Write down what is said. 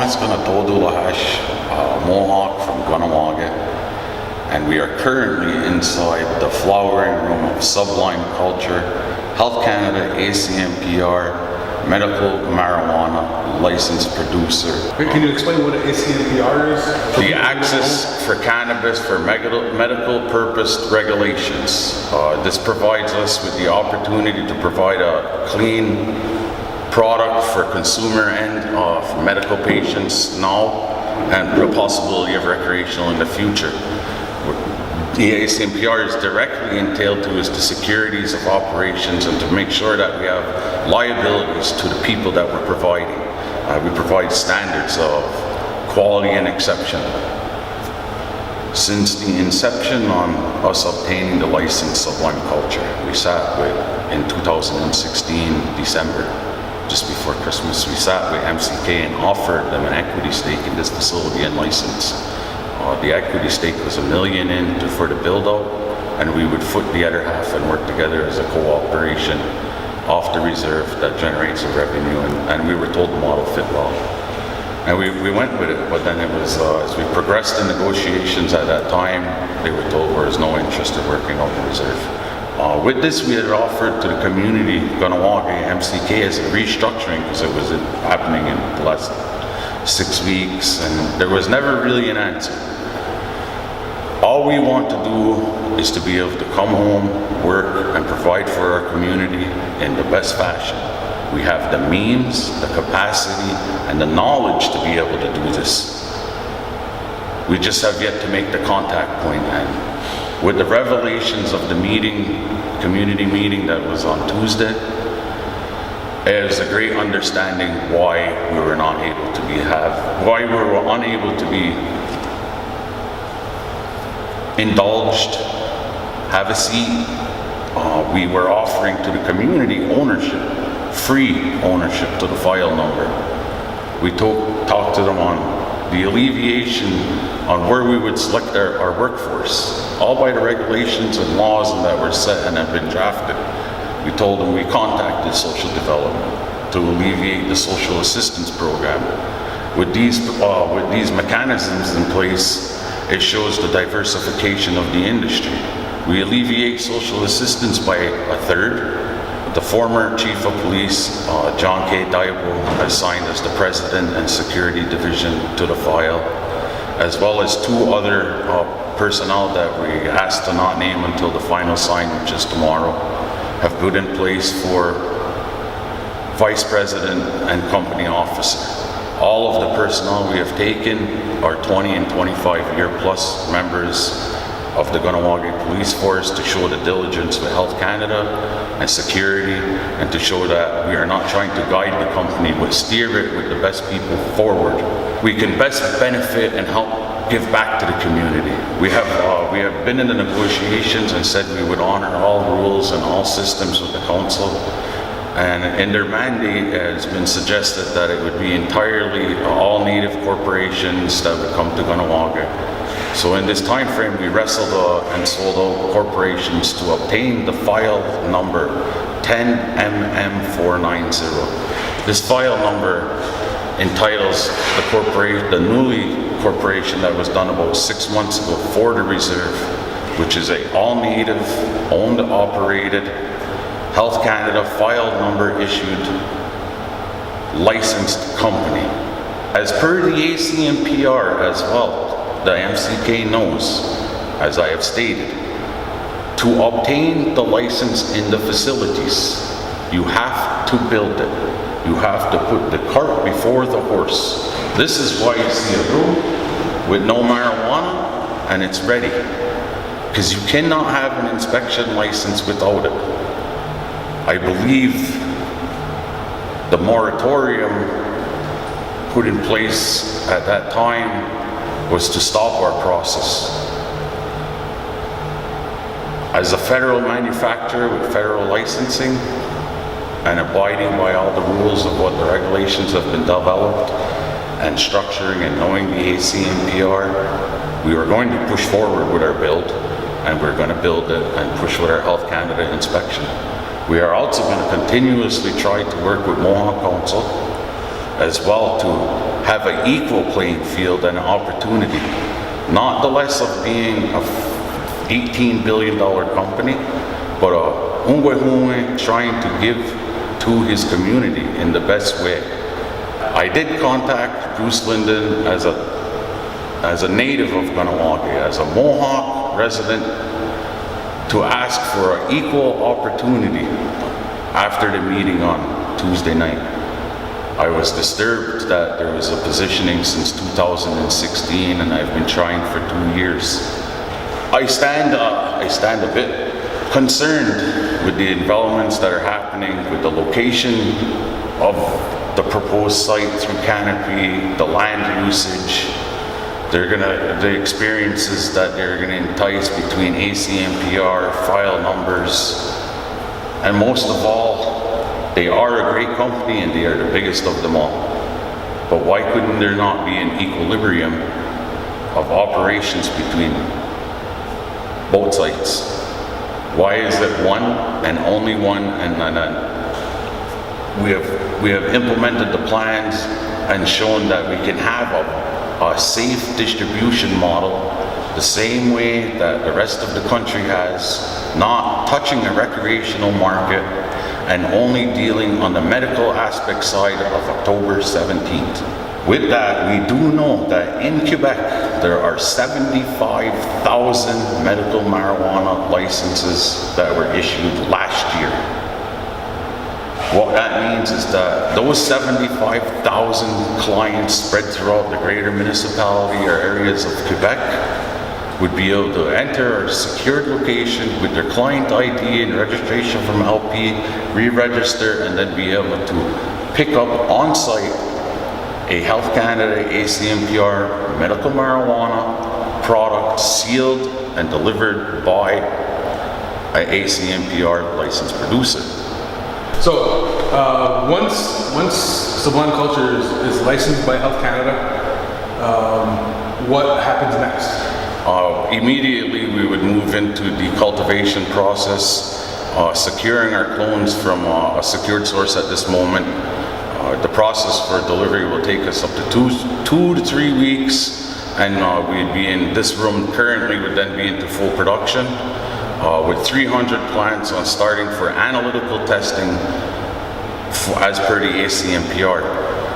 is Todulahash Mohawk from Gunawaga, and we are currently inside the flowering room of Sublime Culture, Health Canada, ACMPR, medical marijuana licensed producer. Can you explain what an ACMPR is? The Access for Cannabis for Medical Purpose Regulations. This provides us with the opportunity to provide a clean product for consumer and for medical patients now, and the possibility of recreational in the future. The ACMPR is directly entailed to is the securities of operations and to make sure that we have liabilities to the people that we're providing. We provide standards of quality and exception. Since the inception on us obtaining the license Sublime Culture, we sat with, in 2016, December, just before Christmas, we sat with MCK and offered them an equity stake in this facility and license. The equity stake was $1 million for the build out, and we would foot the other half and work together as a cooperation off the reserve that generates a revenue, and we were told the model fit well. And we went with it, but then it was, as we progressed in negotiations at that time, they were told there was no interest in working on the reserve. With this, we had offered to the community, Gunawaga, MCK, as a restructuring, because it was happening in the last 6 weeks, and there was never really an answer. All we want to do is to be able to come home, work, and provide for our community in the best fashion. We have the means, the capacity, and the knowledge to be able to do this. We just have yet to make the contact point, and with the revelations of the meeting, community meeting that was on Tuesday, it was a great understanding why we were not able to why we were unable to be indulged, have a seat. We were offering to the community ownership, free ownership to the file number. We talked to them on the alleviation on where we would select our workforce, all by the regulations and laws that were set and have been drafted. We told them we contacted social development to alleviate the social assistance program. With these mechanisms in place, it shows the diversification of the industry. We alleviate social assistance by a third. The former Chief of Police, John K. Daibo, has signed as the President and Security Division to the file, as well as 2 other personnel that we asked to not name until the final sign, which is tomorrow, have put in place for Vice President and Company Officer. All of the personnel we have taken are 20 and 25 year plus members of the Gunawaga Police Force to show the diligence with Health Canada and security, and to show that we are not trying to guide the company, but steer it with the best people forward. We can best benefit and help give back to the community. We have been in the negotiations and said we would honor all rules and all systems with the council. And in their mandate, it has been suggested that it would be entirely all native corporations that would come to Gunawaga. So in this time frame, we wrestled and sold out corporations to obtain the file number 10MM490. This file number entitles the newly corporation that was done about 6 months ago for the reserve, which is a all-native, owned, operated, Health Canada file number issued licensed company. As per the ACMPR as well, the MCK knows, as I have stated, to obtain the license in the facilities, you have to build it. You have to put the cart before the horse. This is why you see a room with no marijuana and it's ready, because you cannot have an inspection license without it. I believe the moratorium put in place at that time was to stop our process. As a federal manufacturer with federal licensing and abiding by all the rules of what the regulations have been developed and structuring and knowing the ACMPR, we were going to push forward with our build, and we're going to build it and push with our Health Canada inspection. We are also going to continuously try to work with Mohawk Council as well to have an equal playing field and opportunity, not the less of being a $18 billion company, but trying to give to his community in the best way. I did contact Bruce Linden as a native of Kahnawake, as a Mohawk resident, to ask for an equal opportunity after the meeting on Tuesday night. I was disturbed that there was a positioning since 2016, and I've been trying for 2 years. I stand a bit concerned with the developments that are happening with the location of the proposed site through Canopy, the land usage, the experiences that they're gonna entice between ACMPR, file numbers, and most of all, they are a great company and they are the biggest of them all. But why couldn't there not be an equilibrium of operations between both sites? Why is it one and only one and none? We have implemented the plans and shown that we can have a safe distribution model the same way that the rest of the country has, not touching a recreational market and only dealing on the medical aspect side of October 17th. With that, we do know that in Quebec, there are 75,000 medical marijuana licenses that were issued last year. What that means is that those 75,000 clients spread throughout the greater municipality or areas of Quebec would be able to enter a secured location with their client ID and registration from LP, re-register, and then be able to pick up on-site a Health Canada ACMPR medical marijuana product sealed and delivered by an ACMPR licensed producer. So once Sublime Culture is licensed by Health Canada, what happens next? Immediately we would move into the cultivation process, securing our clones from a secured source at this moment. The process for delivery will take us up to 2 to 3 weeks, and we'd be in this room currently would then be into full production with 300 plants on starting for analytical testing as per the ACMPR.